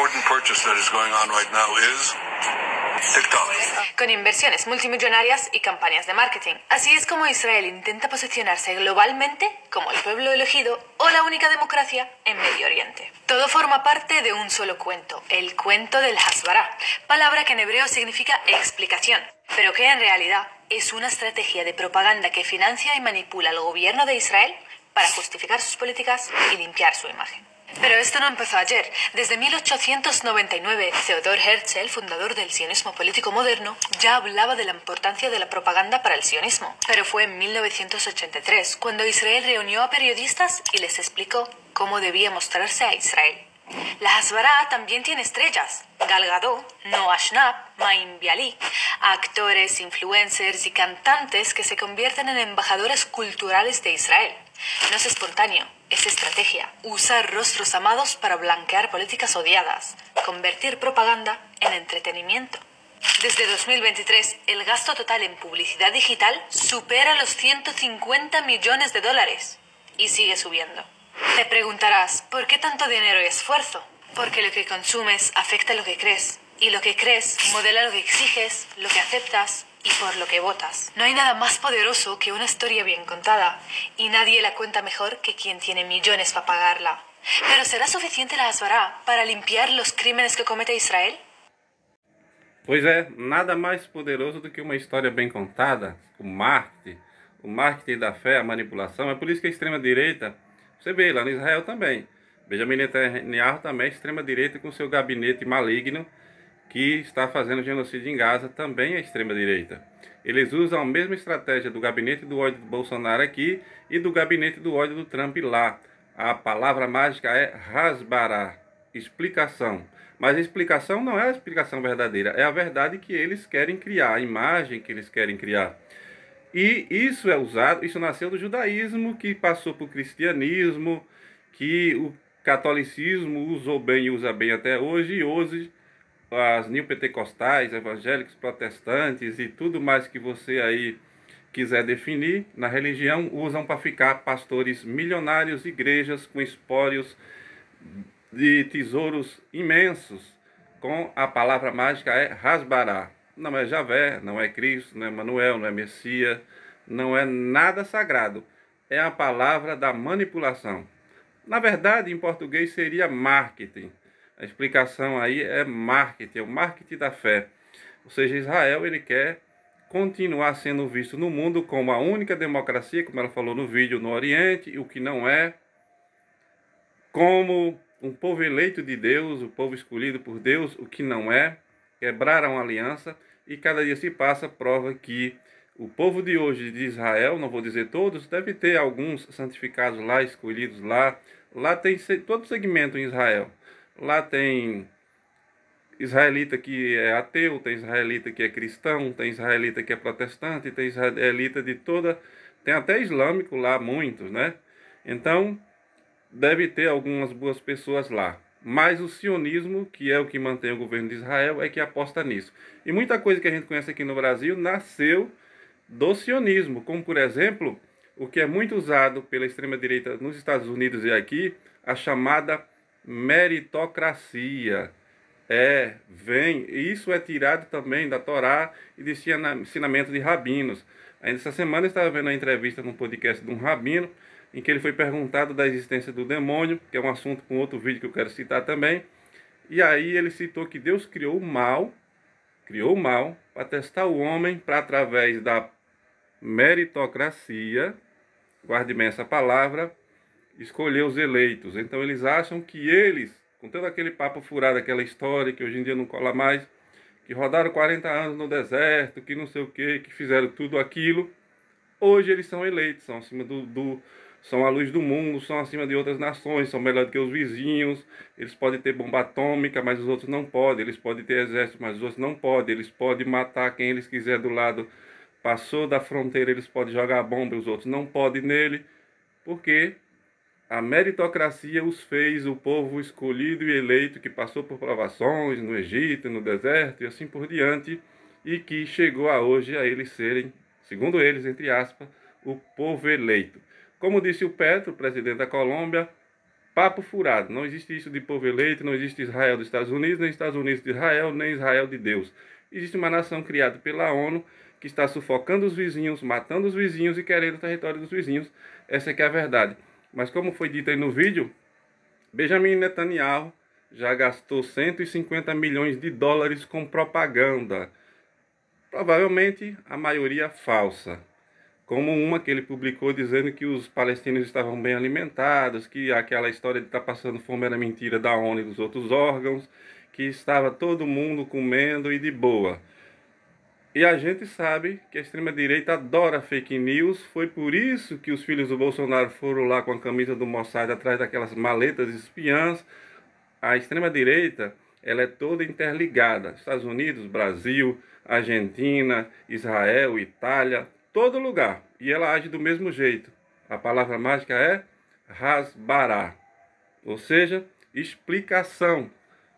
important purchase that is going on right now is TikTok. Con inversiones multimillonarias y campañas de marketing. Así es como Israel intenta posicionarse globalmente como el pueblo elegido o la única democracia en Medio Oriente. Todo forma parte de un solo cuento, el cuento del Hasbara, palabra que en hebreo significa explicación, pero que en realidad es una estrategia de propaganda que financia y manipula al gobierno de Israel para justificar sus políticas y limpiar su imagen. Pero esto no empezó ayer. Desde 1899, Theodor Herzl, fundador del sionismo político moderno, ya hablaba de la importancia de la propaganda para el sionismo. Pero fue en 1983 cuando Israel reunió a periodistas y les explicó cómo debía mostrarse a Israel. La Hasbara también tiene estrellas. Gal Gadot, Noah Schnapp, Maim Bialik, actores, influencers y cantantes que se convierten en embajadores culturales de Israel. No es espontáneo, es estrategia. Usar rostros amados para blanquear políticas odiadas. Convertir propaganda en entretenimiento. Desde 2023, el gasto total en publicidad digital supera los 150 millones de dólares. Y sigue subiendo. Te preguntarás, ¿por qué tanto dinero y esfuerzo? Porque lo que consumes afecta lo que crees. Y lo que crees modela lo que exiges, lo que aceptas y por lo que votas. No hay nada más poderoso que una historia bien contada. Y nadie la cuenta mejor que quien tiene millones para pagarla. Pero ¿será suficiente la Hasbara para limpiar los crímenes que comete Israel? Pois é, nada mais poderoso do que uma história bem contada, o marketing da fé, a manipulação. É por isso que a extrema-direita, você vê lá no Israel também, Benjamin Netanyahu também é extrema-direita com seu gabinete maligno que está fazendo genocídio em Gaza, também é extrema-direita. Eles usam a mesma estratégia do gabinete do ódio do Bolsonaro aqui e do gabinete do ódio do Trump lá. A palavra mágica é Hasbara, explicação. Mas a explicação não é a explicação verdadeira, é a verdade que eles querem criar, a imagem que eles querem criar. E isso é usado, isso nasceu do judaísmo, que passou para o cristianismo, que o catolicismo usou bem e usa bem até hoje, e hoje as neopentecostais, evangélicos, protestantes e tudo mais que você aí quiser definir na religião, usam para ficar pastores milionários, igrejas com espólios de tesouros imensos, com a palavra mágica é Hasbara. Não é Javé, não é Cristo, não é Manuel, não é Messias, não é nada sagrado. É a palavra da manipulação. Na verdade, em português seria marketing. A explicação aí é marketing, é o marketing da fé. Ou seja, Israel ele quer continuar sendo visto no mundo como a única democracia, como ela falou no vídeo, no Oriente, o que não é, como um povo eleito de Deus, o povo escolhido por Deus, o que não é, quebraram a aliança, e cada dia se passa prova que o povo de hoje de Israel, não vou dizer todos, deve ter alguns santificados lá, escolhidos lá. Lá tem todo segmento em Israel. Lá tem israelita que é ateu, tem israelita que é cristão, tem israelita que é protestante, tem israelita de toda... Tem até islâmico lá, muitos, né? Então, deve ter algumas boas pessoas lá. Mas o sionismo, que é o que mantém o governo de Israel, é que aposta nisso. E muita coisa que a gente conhece aqui no Brasil nasceu do sionismo, como, por exemplo, o que é muito usado pela extrema-direita nos Estados Unidos e aqui, a chamada meritocracia. Isso é tirado também da Torá e de ensinamento de rabinos. Ainda essa semana eu estava vendo uma entrevista num podcast de um rabino, em que ele foi perguntado da existência do demônio, que é um assunto com outro vídeo que eu quero citar também. E aí ele citou que Deus criou o mal para testar o homem, para através da meritocracia, guarde bem essa palavra, escolher os eleitos. Então eles acham que eles, com todo aquele papo furado, aquela história que hoje em dia não cola mais, que rodaram 40 anos no deserto, que não sei o que fizeram tudo aquilo, hoje eles são eleitos, são acima são a luz do mundo, são acima de outras nações, são melhor do que os vizinhos, eles podem ter bomba atômica, mas os outros não podem, eles podem ter exército, mas os outros não podem, eles podem matar quem eles quiserem do lado, passou da fronteira, eles podem jogar bomba, os outros não podem nele, porque a meritocracia os fez o povo escolhido e eleito, que passou por provações no Egito, no deserto e assim por diante, e que chegou a hoje a eles serem, segundo eles, entre aspas, o povo eleito. Como disse o Petro, presidente da Colômbia, Papo furado. Não existe isso de povo eleito, não existe Israel dos Estados Unidos, nem Estados Unidos de Israel, nem Israel de Deus. Existe uma nação criada pela ONU que está sufocando os vizinhos, matando os vizinhos e querendo o território dos vizinhos. Essa que é a verdade. Mas como foi dito aí no vídeo, Benjamin Netanyahu já gastou 150 milhões de dólares com propaganda. Provavelmente a maioria falsa. Como uma que ele publicou dizendo que os palestinos estavam bem alimentados, que aquela história de estar passando fome era mentira da ONU e dos outros órgãos, que estava todo mundo comendo e de boa. E a gente sabe que a extrema-direita adora fake news, foi por isso que os filhos do Bolsonaro foram lá com a camisa do Mossad atrás daquelas maletas espiãs. A extrema-direita, ela é toda interligada. Estados Unidos, Brasil, Argentina, Israel, Itália, todo lugar. E ela age do mesmo jeito. A palavra mágica é Hasbará, ou seja, explicação.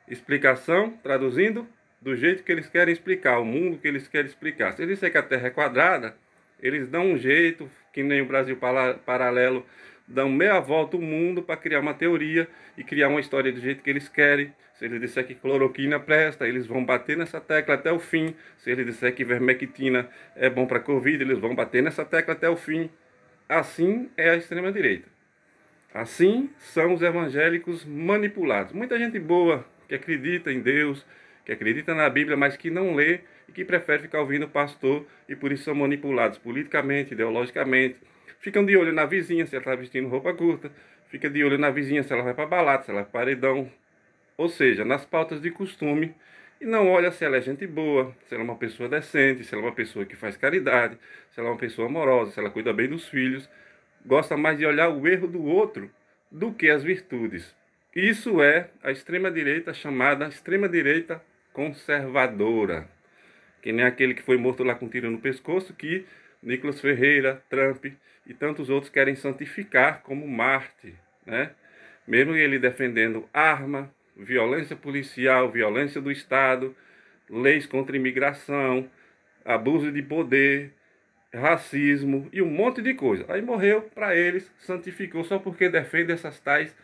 Explicação, traduzindo, do jeito que eles querem explicar, o mundo que eles querem explicar. Se eles disserem que a Terra é quadrada, eles dão um jeito, que nem o Brasil Paralelo, dão meia volta ao mundo para criar uma teoria e criar uma história do jeito que eles querem. Se eles disserem que cloroquina presta, eles vão bater nessa tecla até o fim. Se eles disserem que ivermectina é bom para a Covid, eles vão bater nessa tecla até o fim. Assim é a extrema-direita. Assim são os evangélicos manipulados. Muita gente boa que acredita em Deus, que acredita na Bíblia, mas que não lê e que prefere ficar ouvindo o pastor e por isso são manipulados politicamente, ideologicamente. Ficam de olho na vizinha se ela está vestindo roupa curta, fica de olho na vizinha se ela vai para balada, se ela vai para paredão, ou seja, nas pautas de costume, e não olha se ela é gente boa, se ela é uma pessoa decente, se ela é uma pessoa que faz caridade, se ela é uma pessoa amorosa, se ela cuida bem dos filhos. Gosta mais de olhar o erro do outro do que as virtudes. Isso é a extrema-direita chamada extrema-direita conservadora. Que nem aquele que foi morto lá com um tiro no pescoço, que Nicolas Ferreira, Trump e tantos outros querem santificar como Marte, né? Mesmo ele defendendo arma, violência policial, violência do Estado, leis contra imigração, abuso de poder, racismo e um monte de coisa. Aí morreu para eles, santificou só porque defende essas tais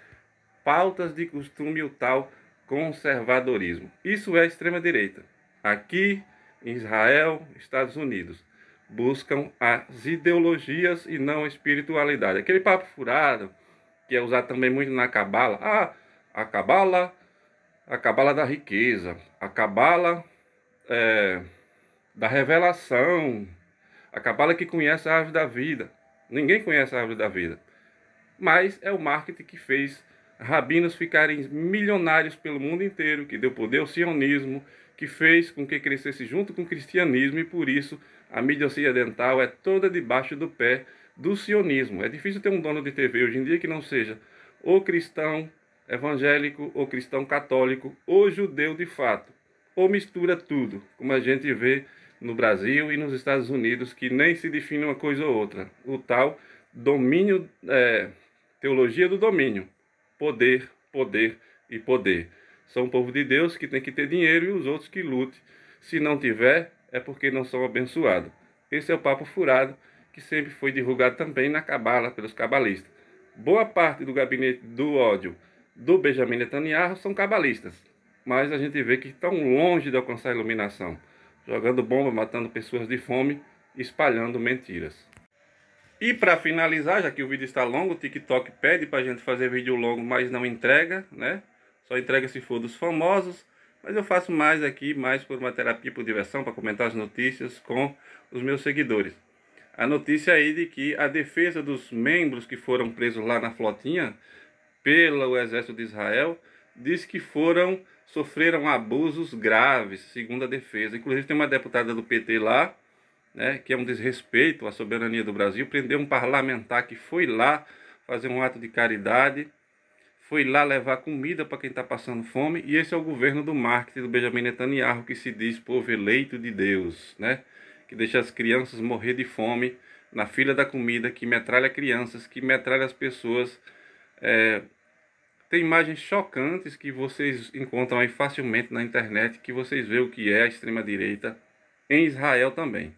pautas de costume e o tal conservadorismo. Isso é extrema-direita. Aqui em Israel, Estados Unidos, buscam as ideologias e não a espiritualidade. Aquele papo furado, que é usado também muito na Cabala. A Cabala da riqueza, a Cabala da revelação, a Cabala que conhece a árvore da vida. Ninguém conhece a árvore da vida. Mas é o marketing que fez rabinos ficarem milionários pelo mundo inteiro, que deu poder ao sionismo, que fez com que crescesse junto com o cristianismo, e por isso a mídia ocidental é toda debaixo do pé do sionismo. É difícil ter um dono de TV hoje em dia que não seja ou cristão evangélico, ou cristão católico, ou judeu de fato, ou mistura tudo, como a gente vê no Brasil e nos Estados Unidos, que nem se define uma coisa ou outra. O tal domínio, teologia do domínio. Poder, poder e poder. São o povo de Deus que tem que ter dinheiro e os outros que lute. Se não tiver, é porque não são abençoados. Esse é o papo furado que sempre foi divulgado também na Cabala pelos cabalistas. Boa parte do gabinete do ódio do Benjamin Netanyahu são cabalistas. Mas a gente vê que estão longe de alcançar a iluminação. Jogando bomba, matando pessoas de fome, espalhando mentiras. E para finalizar, já que o vídeo está longo, o TikTok pede para a gente fazer vídeo longo, mas não entrega, né? Só entrega se for dos famosos. Mas eu faço mais aqui, mais por uma terapia, por diversão, para comentar as notícias com os meus seguidores. A notícia aí de que a defesa dos membros que foram presos lá na flotinha pelo exército de Israel diz que sofreram abusos graves, segundo a defesa. Inclusive tem uma deputada do PT lá, né, que é um desrespeito à soberania do Brasil, prendeu um parlamentar que foi lá fazer um ato de caridade, foi lá levar comida para quem está passando fome, e esse é o governo do marketing do Benjamin Netanyahu, que se diz povo eleito de Deus, né, que deixa as crianças morrer de fome na fila da comida, que metralha crianças, que metralha as pessoas. Tem imagens chocantes que vocês encontram aí facilmente na internet, que vocês veem o que é a extrema-direita em Israel também.